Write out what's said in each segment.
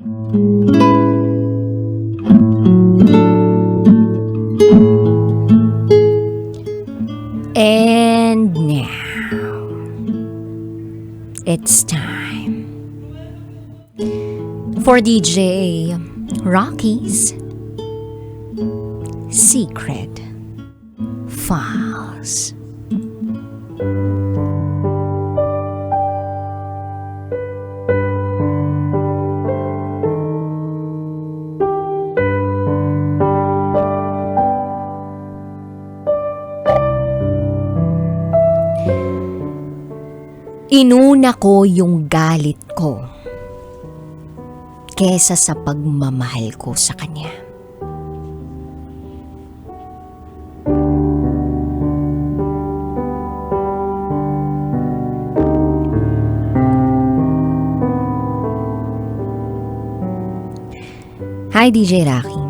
And now, it's time for DJ Rocky's Secret Files. Inuna ko yung galit ko kesa sa pagmamahal ko sa kanya. Hi DJ Rocky.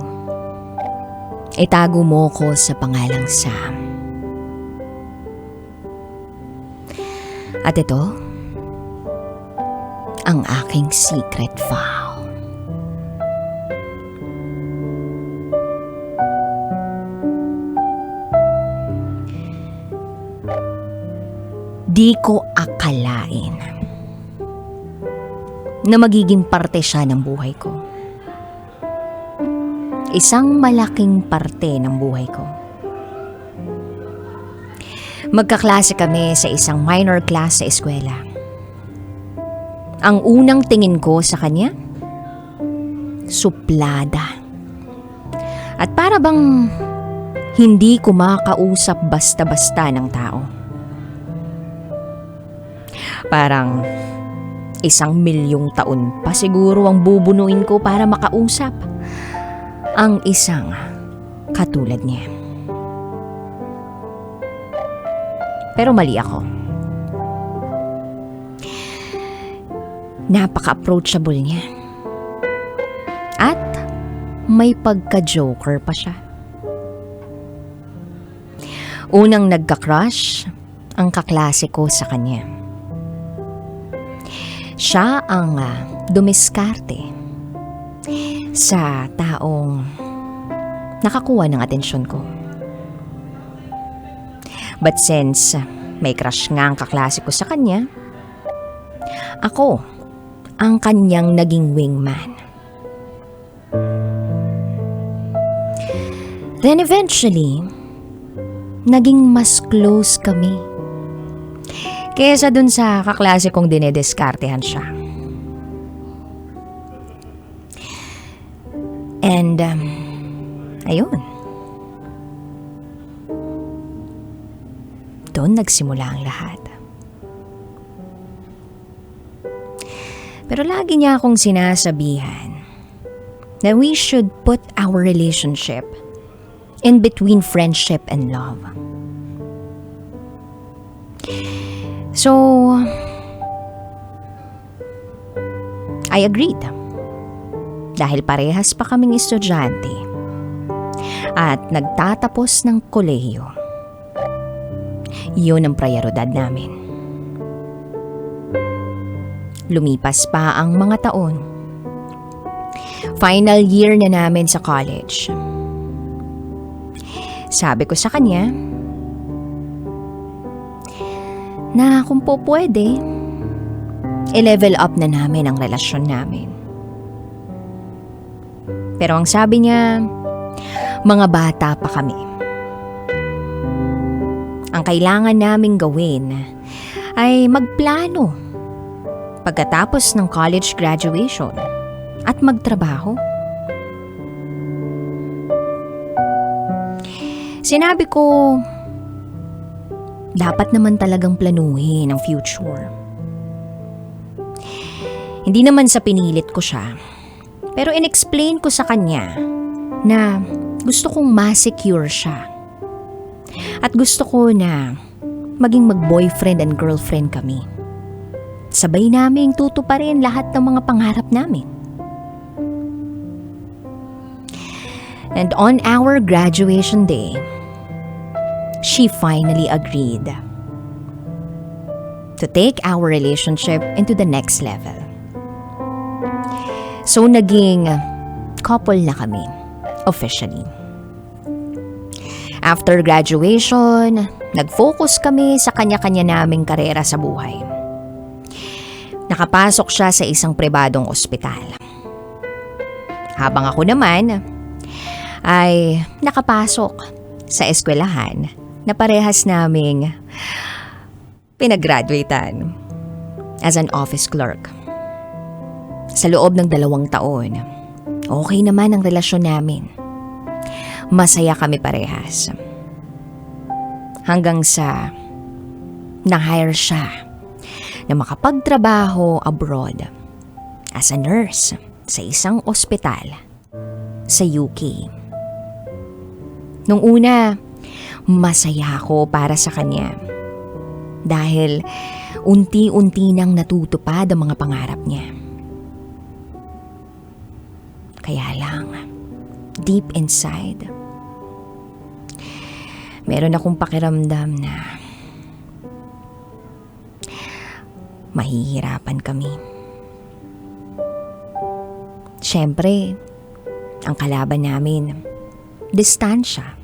Itago mo ko sa pangalang Sam. At ito, ang aking secret file. Di ko akalain na magiging parte siya ng buhay ko. Isang malaking parte ng buhay ko. Magkaklase kami sa isang minor class sa eskwela. Ang unang tingin ko sa kanya, suplada. At para bang hindi ko makausap basta-basta ng tao. Parang 1,000,000 taon pa siguro ang bubunuin ko para makausap ang isang katulad niya. Pero mali ako. Napaka-approachable niya. At may pagka-joker pa siya. Unang nagka-crush ang kaklase ko sa kanya. Siya ang dumiskarte sa taong nakakuha ng atensyon ko. But since may crush nga ang kaklase ko sa kanya, ako ang kanyang naging wingman. Then eventually, naging mas close kami kesa dun sa kaklase kong dinedeskartehan siya. And, ayun. Doon nagsimula ang lahat. Pero lagi niya akong sinasabihan na we should put our relationship in between friendship and love. So, I agreed. Dahil parehas pa kaming estudyante at nagtatapos ng kolehiyo. Yun ang prioridad namin. Lumipas pa ang mga taon. Final year na namin sa college. Sabi ko sa kanya na kung po pwede, i-level up na namin ang relasyon namin. Pero ang sabi niya, mga bata pa kami. Ang kailangan naming gawin ay magplano pagkatapos ng college graduation at magtrabaho. Sinabi ko, dapat naman talagang planuhin ang future. Hindi naman sa pinilit ko siya, pero in-explain ko sa kanya na gusto kong ma-secure siya. At gusto ko na maging mag-boyfriend and girlfriend kami. Sabay naming tutuparin lahat ng mga pangarap namin. And on our graduation day, she finally agreed to take our relationship into the next level. So naging couple na kami, officially. After graduation, nag-focus kami sa kanya-kanya naming karera sa buhay. Nakapasok siya sa isang pribadong ospital. Habang ako naman ay nakapasok sa eskwelahan na parehas naming pinag-graduatean as an office clerk. Sa loob ng 2 taon, okay naman ang relasyon namin. Masaya kami parehas. Hanggang sa na-hire siya na makapagtrabaho abroad as a nurse sa isang ospital sa UK. Nung una, masaya ako para sa kanya dahil unti-unti nang natutupad ang mga pangarap niya. Kaya lang, deep inside, meron akong pakiramdam na mahihirapan kami. Siyempre, ang kalaban namin, distansya.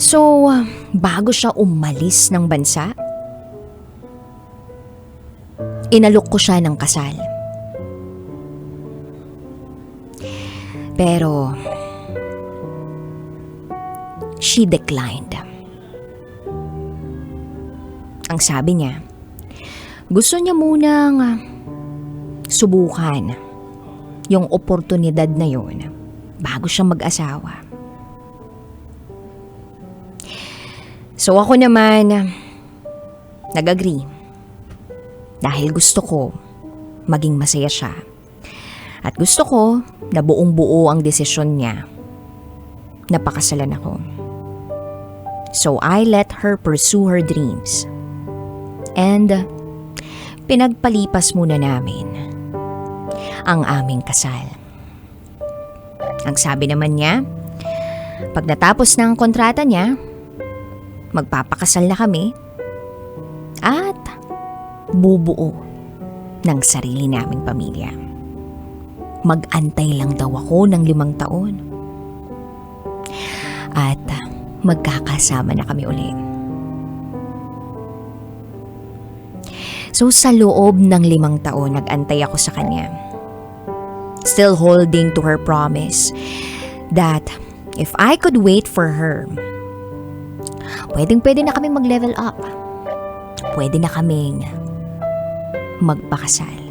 So, bago siya umalis ng bansa, inalok ko siya ng kasal. Pero, she declined. Ang sabi niya, gusto niya munang subukan yung oportunidad na yun bago siya mag-asawa. So ako naman, nag-agree. Dahil gusto ko maging masaya siya. At gusto ko na buong-buo ang desisyon niya. Napakasalan ako. So I let her pursue her dreams. And pinagpalipas muna namin ang aming kasal. Ang sabi naman niya, pag natapos na ang kontrata niya, magpapakasal na kami at bubuo ng sarili naming pamilya. Mag-antay lang daw ako ng 5 taon. At magkakasama na kami ulit. So sa loob ng 5 taon, nag-antay ako sa kanya. Still holding to her promise that if I could wait for her, pwede na kaming mag-level up. Pwede na kaming magpakasal.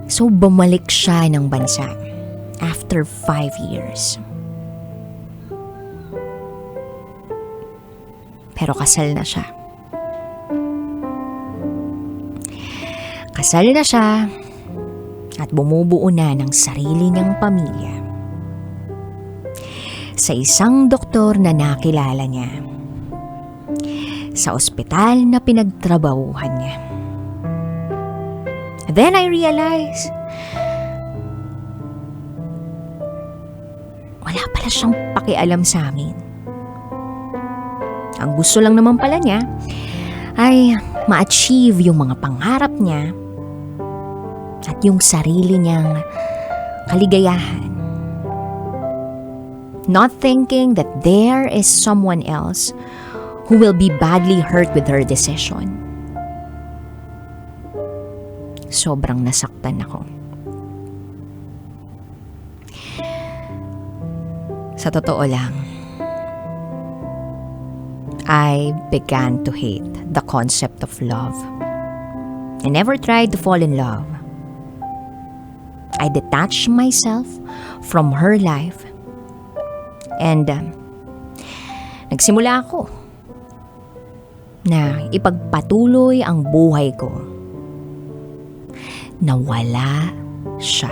So bumalik siya ng bansa after 5 years. Pero kasal na siya. Kasal na siya at bumubuo na ng sarili niyang pamilya sa isang doktor na nakilala niya sa ospital na pinagtrabahuhan niya. Then I realized wala pala siyang pakialam sa amin. Ang gusto lang naman pala niya ay ma-achieve yung mga pangarap niya at yung sarili niyang kaligayahan. Not thinking that there is someone else who will be badly hurt with her decision. Sobrang nasaktan ako. Sa totoo lang, I began to hate the concept of love. I never tried to fall in love. I detached myself from her life and nagsimula ako na ipagpatuloy ang buhay ko na wala siya.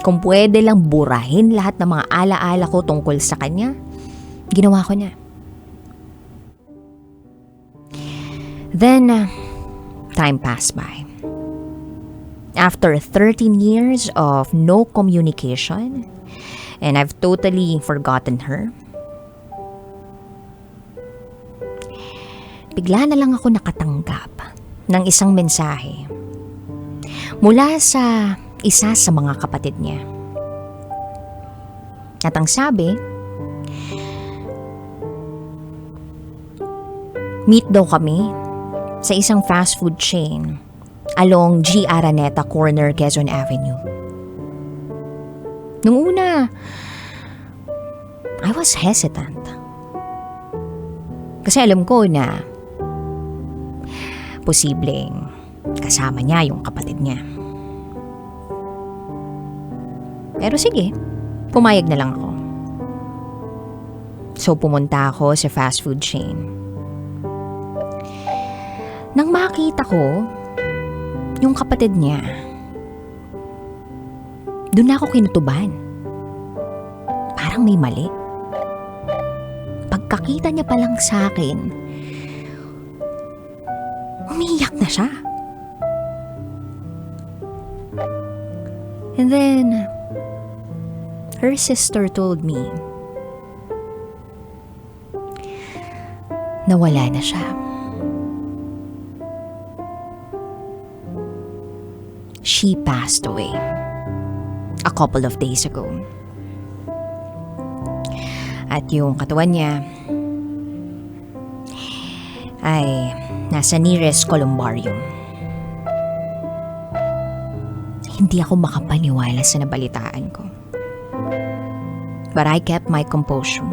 Kung pwede lang burahin lahat ng mga alaala ko tungkol sa kanya, ginawa ko na. Then, time passed by. After 13 years of no communication, and I've totally forgotten her, bigla na lang ako nakatanggap ng isang mensahe mula sa isa sa mga kapatid niya. At ang sabi, meet daw kami sa isang fast food chain along G. Araneta Corner, Quezon Avenue. Nung una, I was hesitant. Kasi alam ko na posibleng kasama niya yung kapatid niya. Pero sige, pumayag na lang ako. So pumunta ako sa fast food chain. Nang makita ko yung kapatid niya, doon ako kinutuban. Parang may mali. Pagkakita niya pa lang sa akin, umiiyak na siya. And then, her sister told me na wala na siya. She passed away a couple of days ago. At yung katawan niya ay nasa nearest columbarium. Hindi ako makapaniwala sa nabalitaan ko. But I kept my composure.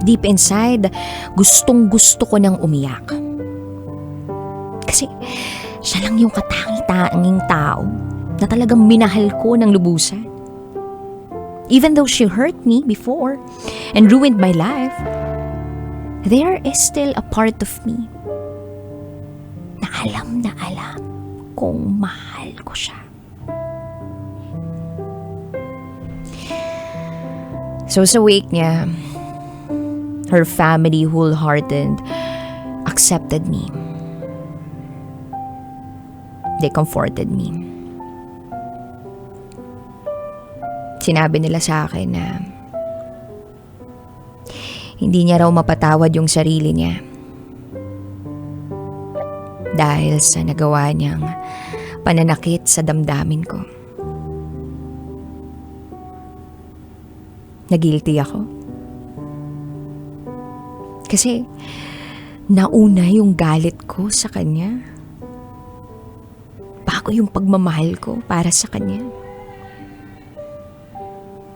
Deep inside, gustong-gusto ko nang umiyak. Kasi siya lang yung katangi-tanging tao na talagang minahal ko ng lubusan. Even though she hurt me before and ruined my life, there is still a part of me na alam kung mahal ko siya. So sa wake niya, her family wholehearted accepted me. They comforted me. Sinabi nila sa akin na hindi niya raw mapatawad yung sarili niya dahil sa nagawa niyang pananakit sa damdamin ko. Nagilty ako. Kasi nauna yung galit ko sa kanya bago yung pagmamahal ko para sa kanya.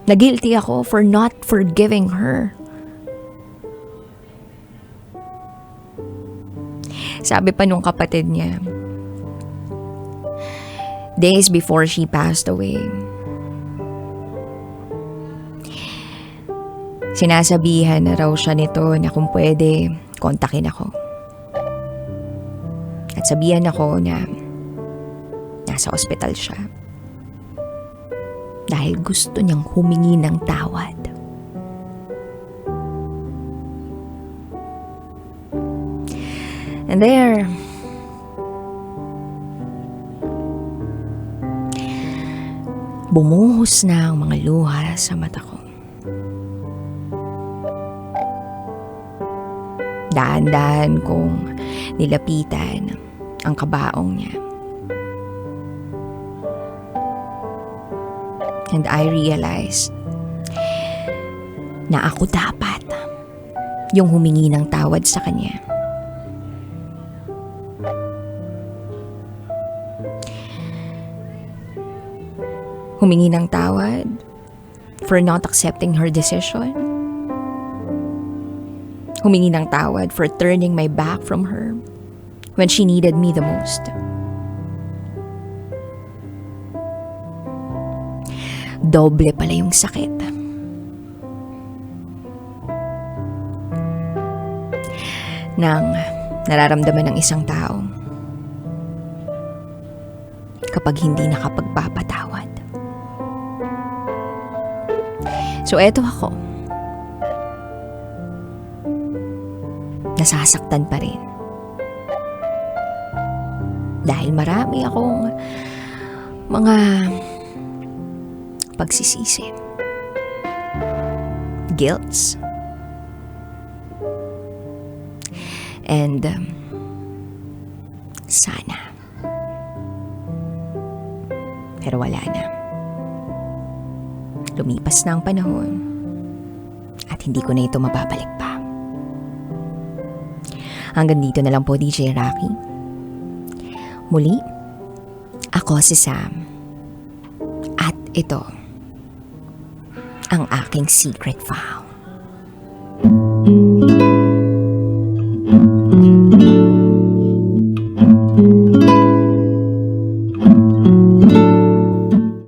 Nagilty ako for not forgiving her. Sabi pa nung kapatid niya, days before she passed away, sinasabihan na raw siya nito na kung pwede, kontakin ako. At sabihan ako na nasa ospital siya. Dahil gusto niyang humingi ng tawad. And there, bumuhos na ang mga luha sa mata ko. Daan-daan kong nilapitan ang kabaong niya. And I realized na ako dapat yung humingi ng tawad sa kanya. Humingi ng tawad for not accepting her decision. Humingi ng tawad for turning my back from her when she needed me the most. Doble pala yung sakit. Nang nararamdaman ng isang tao kapag hindi nakapagpapatawad. So eto ako. Nasasaktan pa rin. Dahil marami akong mga pagsisisi, guilts, And sana. Pero wala na. Lumipas na ang panahon at hindi ko na ito mababalik pa. Hanggang dito na lang po, DJ Rocky. Muli, ako si Sam. At ito, ang aking secret vow.